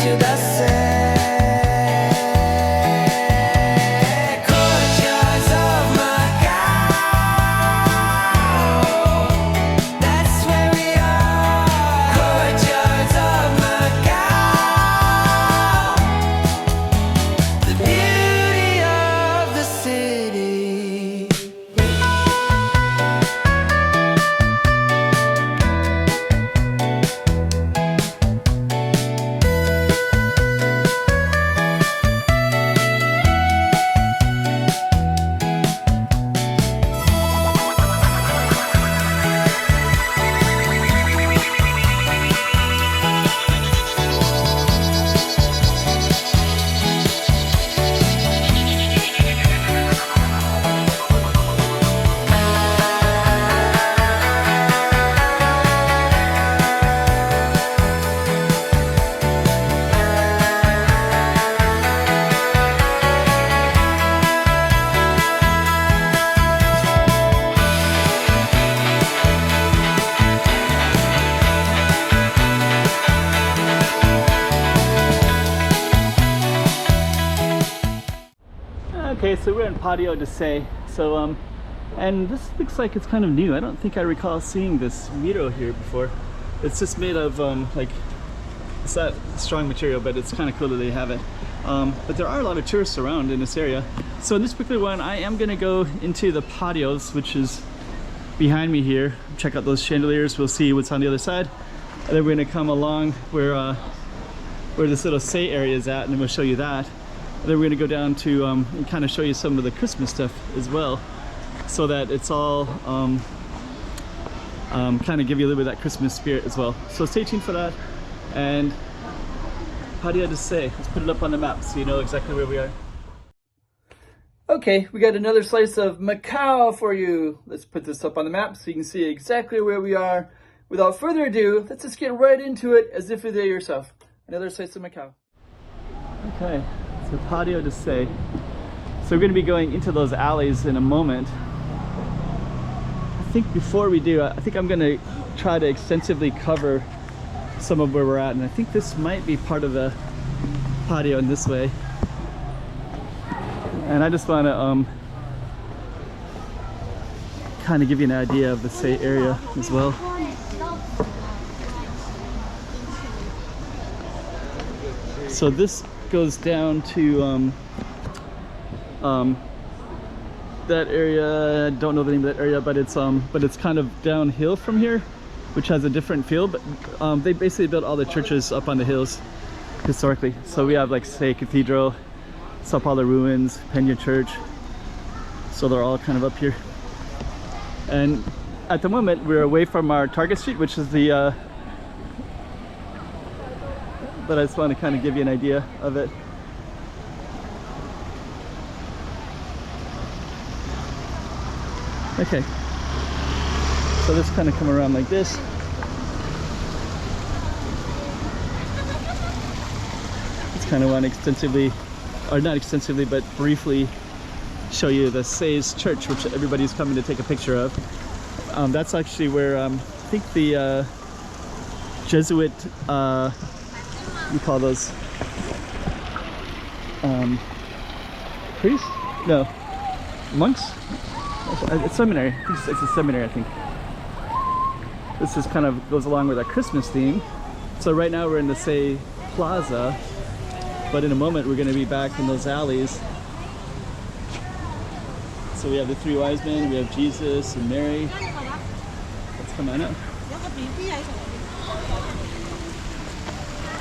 to the sea. Courtyards of Macau, that's where we are. Courtyards of Macau, the beauty of the city. Okay, so we're in Patio de Say. So and this looks like it's kind of new. I don't think I recall seeing this miro here before. It's just made of like, it's not strong material, but it's kind of cool that they have it. But there are a lot of tourists around in this area. So in this particular one, I am gonna go into the patios, which is behind me here. Check out those chandeliers. We'll see what's on the other side. And then we're gonna come along where this little Say area is at, and then we'll show you that. And then we're gonna go down to and kind of show you some of the Christmas stuff as well, so that it's all kind of give you a little bit of that Christmas spirit as well. So stay tuned for that. And Patio de Say, let's put it up on the map so you know exactly where we are. Okay, we got another slice of Macau for you. Let's put this up on the map so you can see exactly where we are. Without further ado, let's just get right into it as if you're there yourself. Another slice of Macau. Okay. So Patio de Say. So we're going to be going into those alleys in a moment. I think before we do, I think I'm going to try to extensively cover some of where we're at, and I think this might be part of the patio in this way. And I just want to kind of give you an idea of the Say area as well. So this goes down to that area. I don't know the name of that area, but it's kind of downhill from here, which has a different feel. But they basically built all the churches up on the hills historically. So we have like Say Cathedral, Sao Paulo Ruins, Peña Church. So they're all kind of up here. And at the moment we're away from our target street, which is the but I just want to kind of give you an idea of it. Okay, so this kind of come around like this. It's kind of want to extensively, or not extensively, but briefly show you the Say's church, which everybody's coming to take a picture of. That's actually where I think the Jesuit we call those priests? No, monks? It's seminary. It's a seminary, I think. This is kind of goes along with our Christmas theme. So right now we're in the Say Plaza, but in a moment we're going to be back in those alleys. So we have the three wise men, we have Jesus and Mary. Let's come on up.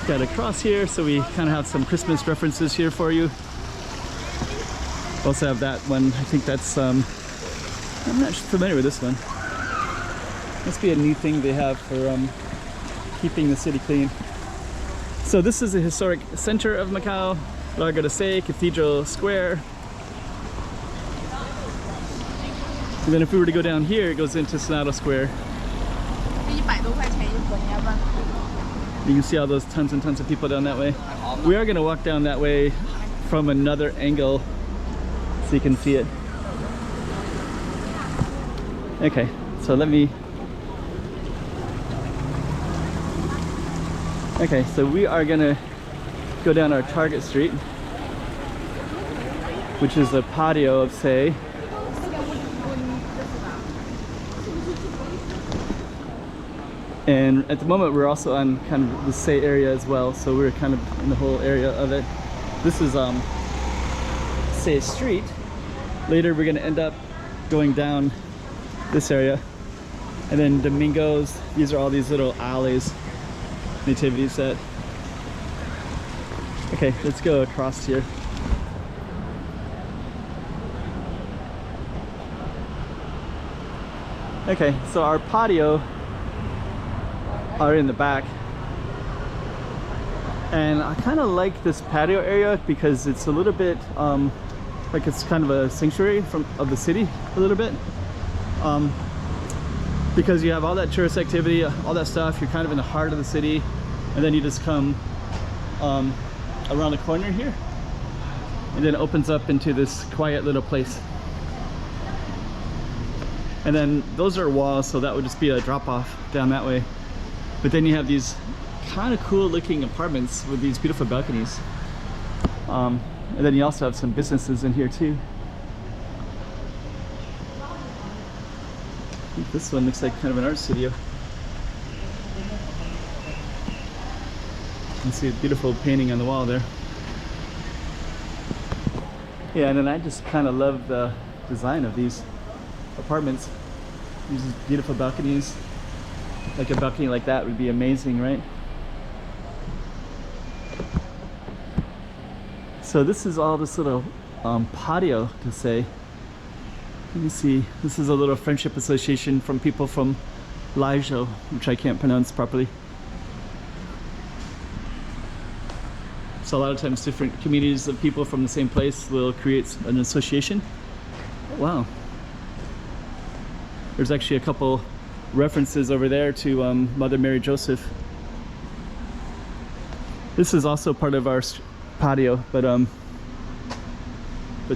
Got a cross here, so we kind of have some Christmas references here for you. Also have that one. I think that's I'm not familiar with this one. Must be a new thing they have for keeping the city clean. So this is the historic center of Macau, Largo de Say, Cathedral Square. And then if we were to go down here, it goes into Senado Square. You can see all those tons and tons of people down that way. We are going to walk down that way from another angle so you can see it. Okay, so let me... Okay, so we are going to go down our Target Street, which is the patio of Say. And at the moment we're also on kind of the Say area as well, so we're kind of in the whole area of it. This is Say Street. Later we're going to end up going down this area, and then Domingos. These are all these little alleys, nativity set. Okay, let's go across here. Okay, so our patio are in the back, and I kind of like this patio area because it's a little bit like it's kind of a sanctuary of the city a little bit, because you have all that tourist activity, all that stuff. You're kind of in the heart of the city, and then you just come around the corner here, and then it opens up into this quiet little place. And then those are walls, so that would just be a drop off down that way. But then you have these kind of cool looking apartments with these beautiful balconies. And then you also have some businesses in here too. I think this one looks like kind of an art studio. You can see a beautiful painting on the wall there. Yeah, and then I just kind of love the design of these apartments. These beautiful balconies. Like a balcony like that would be amazing, right? So this is all this little patio to Say. Let me see. This is a little friendship association from people from Laijiu, which I can't pronounce properly. So a lot of times different communities of people from the same place will create an association. Wow. There's actually a couple references over there to Mother Mary Joseph. This is also part of our patio, but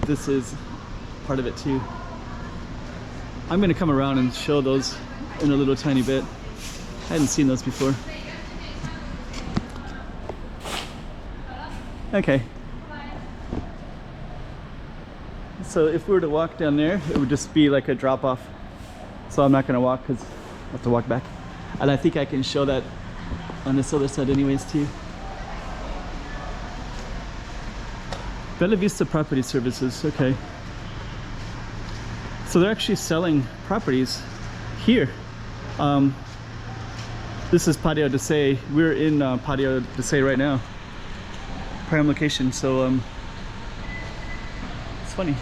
this is part of it too. I'm gonna come around and show those in a little tiny bit. I hadn't seen those before. Okay. So if we were to walk down there, it would just be like a drop off. So I'm not gonna walk because I have to walk back. And I think I can show that on this other side anyways too. Bella Vista Property Services, okay. So they're actually selling properties here. This is Patio de Say. We're in Patio de Say right now. Prime location, so it's funny.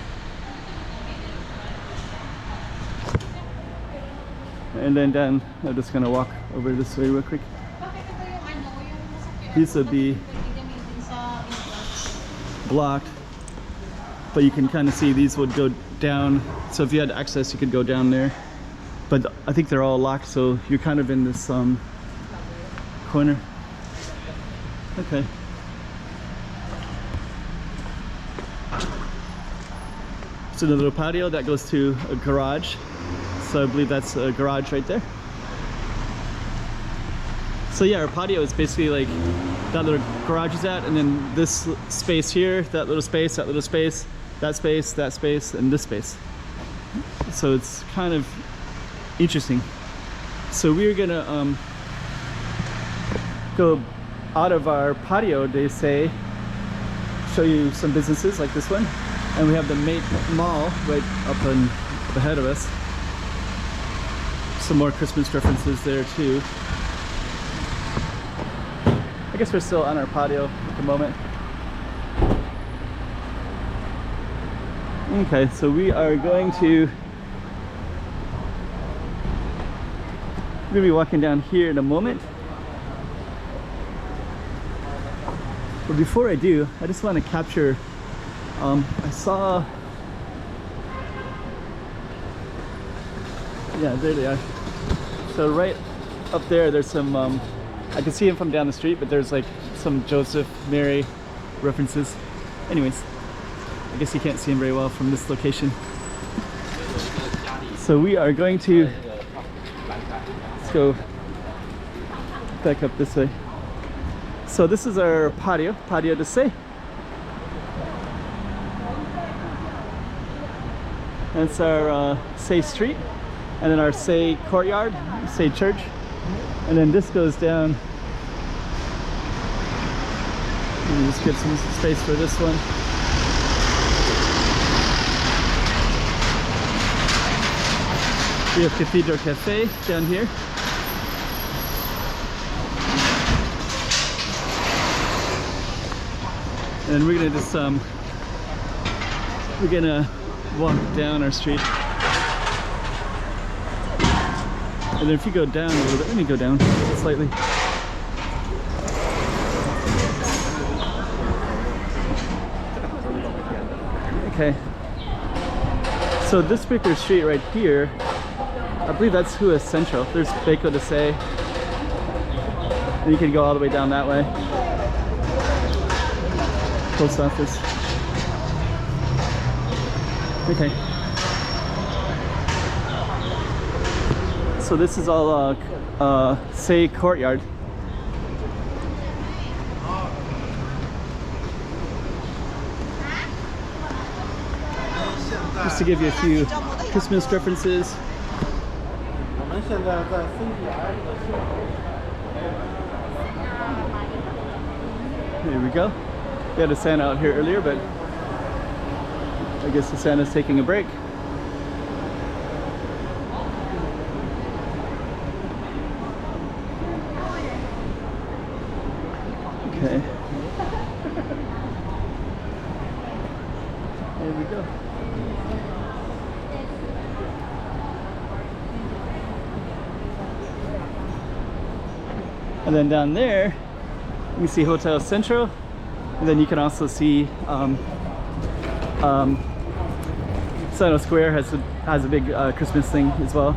And then down, I'm just gonna walk over this way real quick. These would be blocked, but you can kind of see these would go down. So if you had access, you could go down there. But I think they're all locked, so you're kind of in this corner. Okay. So the little patio that goes to a garage. So I believe that's a garage right there. So yeah, our patio is basically like that little garage is at, and then this space here, that little space, that little space, that space, that space, and this space. So it's kind of interesting. So we're gonna go out of our patio, they say, show you some businesses like this one. And we have the Mate Mall right up in ahead of us. Some more Christmas references there too. I guess we're still on our patio at the moment. Okay, so we are going to we're gonna be walking down here in a moment. But before I do, I just want to capture I saw, yeah, there they are. So right up there, there's some, I can see him from down the street, but there's like some Joseph, Mary references. Anyways, I guess you can't see him very well from this location. So we are going to, let's go back up this way. So this is our patio de Say. That's our Say Street, and then our Say Courtyard, Say Church, and then this goes down. Let me just give some space for this one. We have Cathedral Cafe down here. And we're gonna just we're gonna walk down our street. And then if you go down a little bit, let me go down slightly. Okay. So this particular street right here, I believe that's Hua Central. There's Baco de Say. And you can go all the way down that way. Post office. Okay. So this is all Say Courtyard. Just to give you a few Christmas references. Here we go. We had a Santa out here earlier, but I guess the Santa's taking a break. Okay. There we go. And then down there, you can see Hotel Central, and then you can also see Sano Square has a big Christmas thing as well.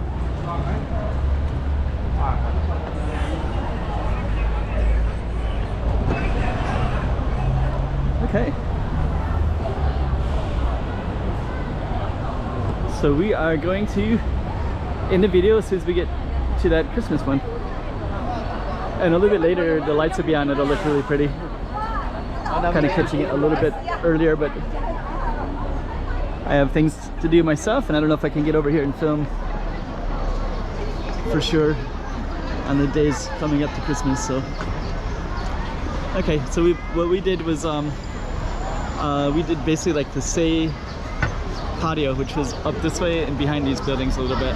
Okay. So we are going to end the video as soon as we get to that Christmas one. And a little bit later, the lights will be on. It'll look really pretty. Kind of catching it a little bit earlier, but I have things to do myself, and I don't know if I can get over here and film for sure on the days coming up to Christmas. So, okay. So what we did was we did basically like the Say patio, which was up this way and behind these buildings a little bit.